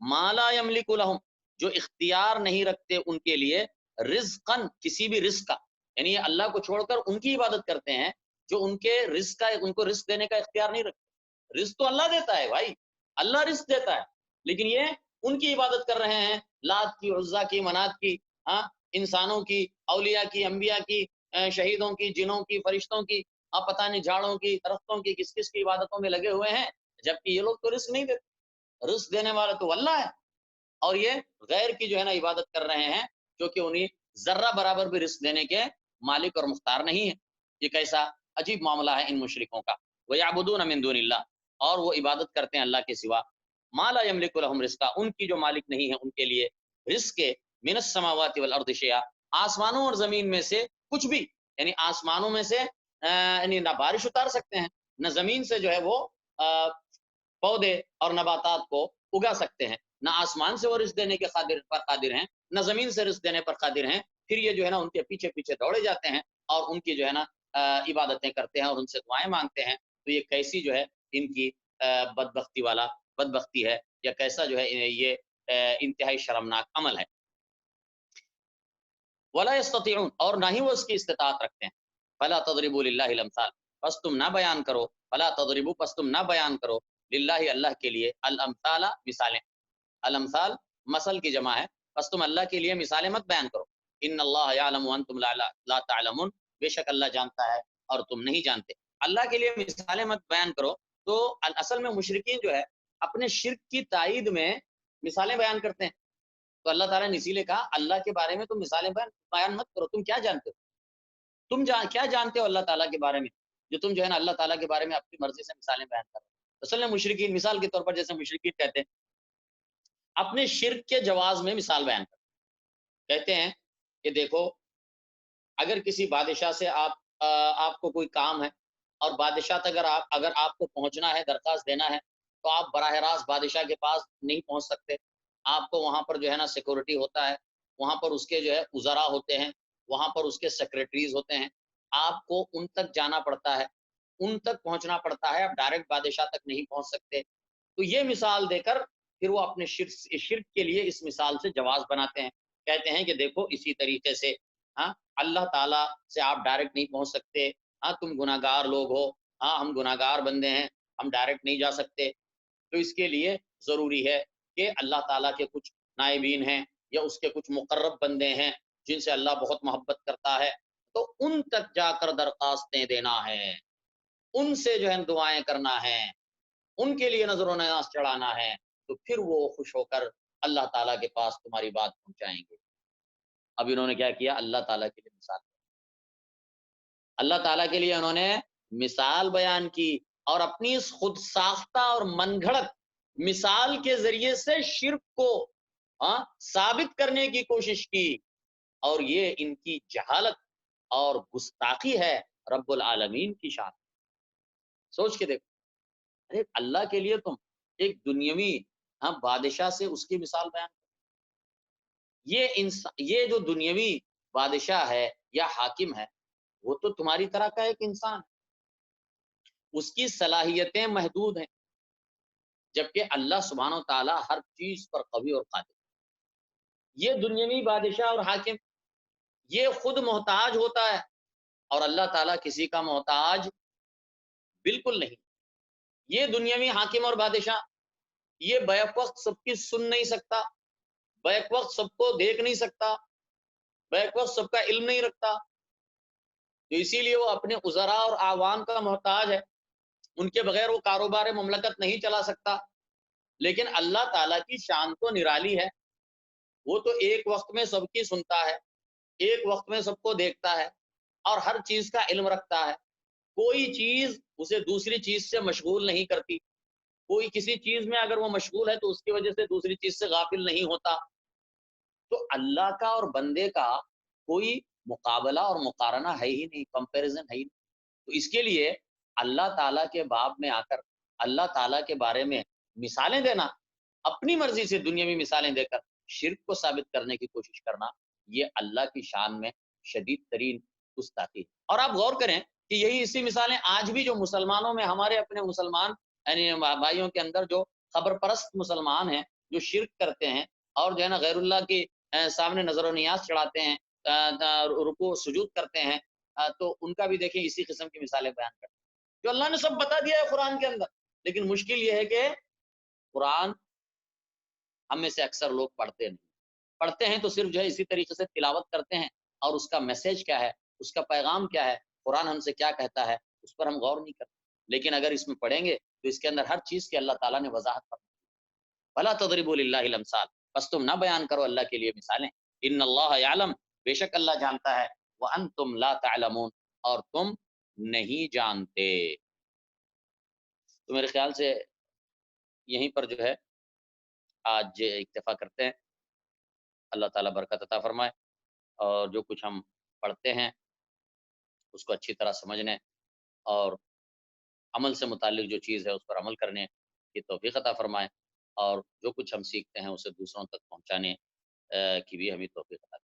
مَا لَا يَمْلِكُ لَهُمْ، جو اختیار نہیں رکھتے ان کے لیے، رزقاً کسی بھی رزق کا، یعنی اللہ کو چھوڑ کر ان کی عبادت کرتے ہیں جو ان کے رزق کا، ان کو رزق دینے کا اختیار نہیں رکھتے، رزق تو اللہ دیتا ہے بھائی، اللہ رزق دیتا ہے، لیکن یہ ان کی عبادت کر رہے ہیں، لات کی، عزا کی، منات کی، ہاں انسانوں کی، اولیاء کی، انبیاء کی، شہیدوں کی، جنوں کی، فرشتوں کی، پتہ نہیں جھاڑوں کی، درختوں کی، کس کس کی عبادتوں میں لگے ہوئے ہیں، جبکہ یہ لوگ تو رزق نہیں دیتے، رزق دینے والا تو اللہ ہے، اور یہ غیر کی جو ہے نا عبادت کر رہے ہیں، جو کہ انہیں ذرہ برابر بھی رزق دینے کے مالک اور مختار نہیں ہے۔ یہ کیسا عجیب معاملہ ہے ان مشرکوں کا۔ وَيَعْبُدُونَ مِن دُونِ اللَّهِ، اور وہ عبادت کرتے ہیں اللہ کے سوا، مَا لَا يَمْلِكُ لَهُمْ رِزْقًا، ان کی جو مالک نہیں ہے ان کے لیے رزق کے، من السماوات والارض شیئا، آسمانوں اور زمین میں سے کچھ بھی، یعنی آسمانوں میں سے یعنی نہ بارش اتار سکتے ہیں، نہ زمین سے جو ہے وہ پودے اور نباتات کو اگا سکتے ہیں، نہ آسمان سے وہ رزق دینے کے قادر ہیں، نہ زمین سے رزق دینے پر قادر ہیں، پھر یہ جو ہے نا ان کے پیچھے پیچھے دوڑے جاتے ہیں اور ان کی جو ہے نا عبادتیں کرتے ہیں اور ان سے دعائیں مانگتے ہیں، تو یہ کیسی جو ہے ان کی بدبختی ہے، یا کیسا جو ہے یہ انتہائی شرمناک عمل ہے۔ ولا يستطيعون، اور نہ ہی وہ اس کی استطاعت رکھتے ہیں، فلا تضربوا للہ الامثال، پس تم نہ بیان کرو، فلا تضربوا پس تم نہ بیان کرو، للہ اللہ کے لیے، الامثال مثالیں، الامثال مثل کی جمع ہے، پس تم اللہ کے لیے مثالیں مت بیان کرو، ان اللہ یعلم وانتم لا تعلمون، بے شک اللہ جانتا ہے اور تم نہیں جانتے، اللہ کے لیے مثالیں مت بیان کرو۔ تو اصل میں مشرکین جو ہے اپنے شرک کی تائید میں مثالیں بیان کرتے ہیں، تو اللہ تعالیٰ نے اسی لیے کہا اللہ کے بارے میں تم مثالیں بیان مت کرو، تم کیا جانتے ہو، کیا جانتے ہو اللہ تعالیٰ کے بارے میں، جو تم جو ہے نا اللہ تعالیٰ کے بارے میں اپنی مرضی سے مثالیں بیان کرو۔ اصل میں مشرکین مثال کے طور پر جیسے مشرکین کہتے ہیں اپنے شرک کے جواز میں مثال بیان کرتے کہتے ہیں کہ دیکھو اگر کسی بادشاہ سے آپ کو کوئی کام ہے اور بادشاہ تک اگر آپ کو پہنچنا ہے درخواست دینا ہے تو آپ براہ راست بادشاہ کے پاس نہیں پہنچ سکتے. آپ کو وہاں پر جو ہے نا سیکورٹی ہوتا ہے, وہاں پر اس کے جو ہے وزراء ہوتے ہیں, وہاں پر اس کے سیکریٹریز ہوتے ہیں, آپ کو ان تک جانا پڑتا ہے, ان تک پہنچنا پڑتا ہے, آپ ڈائریکٹ بادشاہ تک نہیں پہنچ سکتے. تو یہ مثال دے کر پھر وہ اپنے شرک کے لیے اس مثال سے جواز بناتے ہیں, کہتے ہیں کہ دیکھو اسی طریقے سے ہاں اللہ تعالیٰ سے آپ ڈائریکٹ نہیں پہنچ سکتے, ہاں تم گناہگار لوگ ہو, ہاں ہم گناہگار بندے ہیں, ہم ڈائریکٹ نہیں جا سکتے. تو اس کے لیے ضروری ہے کہ اللہ تعالیٰ کے کچھ نائبین ہیں یا اس کے کچھ مقرب بندے ہیں جن سے اللہ بہت محبت کرتا ہے, تو ان تک جا کر درخواستیں دینا ہے, ان سے جو ہے دعائیں کرنا ہے, ان کے لیے نظر و نیاز چڑھانا ہے, تو پھر وہ خوش ہو کر اللہ تعالیٰ کے پاس تمہاری بات پہنچائیں گے. اب انہوں نے کیا کیا, اللہ تعالیٰ کے لیے مثال, اللہ تعالیٰ کے لیے انہوں نے مثال بیان کی اور اپنی اس خود ساختہ اور من گھڑت مثال کے ذریعے سے شرک کو ثابت کرنے کی کوشش کی, اور یہ ان کی جہالت اور گستاخی ہے رب العالمین کی شان. سوچ کے دیکھو, ارے اللہ کے لیے تم ایک دنیاوی بادشاہ سے اس کی مثال بیان کرو. یہ جو دنیاوی بادشاہ ہے یا حاکم ہے وہ تو تمہاری طرح کا ایک انسان, اس کی صلاحیتیں محدود ہیں, جبکہ اللہ سبحانہ و تعالیٰ ہر چیز پر قوی اور قادر. یہ دنیاوی بادشاہ اور حاکم یہ خود محتاج ہوتا ہے, اور اللہ تعالیٰ کسی کا محتاج بالکل نہیں. یہ دنیاوی حاکم اور بادشاہ یہ بیک وقت سب کی سن نہیں سکتا, بیک وقت سب کو دیکھ نہیں سکتا, بیک وقت سب کا علم نہیں رکھتا, تو اسی لیے وہ اپنے وزراء اور عوام کا محتاج ہے, ان کے بغیر وہ کاروبار مملکت نہیں چلا سکتا. لیکن اللہ تعالیٰ کی شان تو نرالی ہے, وہ تو ایک وقت میں سب کی سنتا ہے, ایک وقت میں سب کو دیکھتا ہے, اور ہر چیز کا علم رکھتا ہے. کوئی چیز اسے دوسری چیز سے مشغول نہیں کرتی, کوئی کسی چیز میں اگر وہ مشغول ہے تو اس کی وجہ سے دوسری چیز سے غافل نہیں ہوتا. تو اللہ کا اور بندے کا کوئی مقابلہ اور مقارنہ ہے ہی نہیں, کمپیریزن ہے ہی نہیں. تو اس کے لیے اللہ تعالیٰ کے باب میں آ کر اللہ تعالیٰ کے بارے میں مثالیں دینا, اپنی مرضی سے دنیاوی مثالیں دے کر شرک کو ثابت کرنے کی کوشش کرنا, یہ اللہ کی شان میں شدید ترین گستاخی. اور آپ غور کریں کہ یہی اسی مثالیں آج بھی جو مسلمانوں میں ہمارے اپنے مسلمان یعنی بھائیوں کے اندر جو خبر پرست مسلمان ہیں جو شرک کرتے ہیں اور جو ہے نا غیر اللہ کے سامنے نظر و نیاز چڑھاتے ہیں, رکوع سجود کرتے ہیں, تو ان کا بھی دیکھیں اسی قسم کی مثالیں بیان کرتے ہیں جو اللہ نے سب بتا دیا ہے قرآن کے اندر. لیکن مشکل یہ ہے کہ قرآن ہم میں سے اکثر لوگ پڑھتے ہیں تو صرف جو ہے اسی طریقے سے تلاوت کرتے ہیں, اور اس کا میسج کیا ہے, اس کا پیغام کیا ہے, قرآن ہم سے کیا کہتا ہے, اس پر ہم غور نہیں کرتے. لیکن اگر اس میں پڑھیں گے تو اس کے اندر ہر چیز کی اللہ تعالیٰ نے وضاحت فرمائی. بھلا تضربوا للہ الامثال, بس تم نہ بیان کرو اللہ کے لیے مثالیں. ان اللہ یعلم, بے شک اللہ جانتا ہے, وانتم لا تعلمون, اور تم نہیں جانتے. تو میرے خیال سے یہیں پر جو ہے آج اکتفا کرتے ہیں. اللہ تعالیٰ برکت عطا فرمائے, اور جو کچھ ہم پڑھتے ہیں اس کو اچھی طرح سمجھنے اور عمل سے متعلق جو چیز ہے اس پر عمل کرنے کی توفیق عطا فرمائے, اور جو کچھ ہم سیکھتے ہیں اسے دوسروں تک پہنچانے کی بھی ہمیں توفیق عطا فرمائے.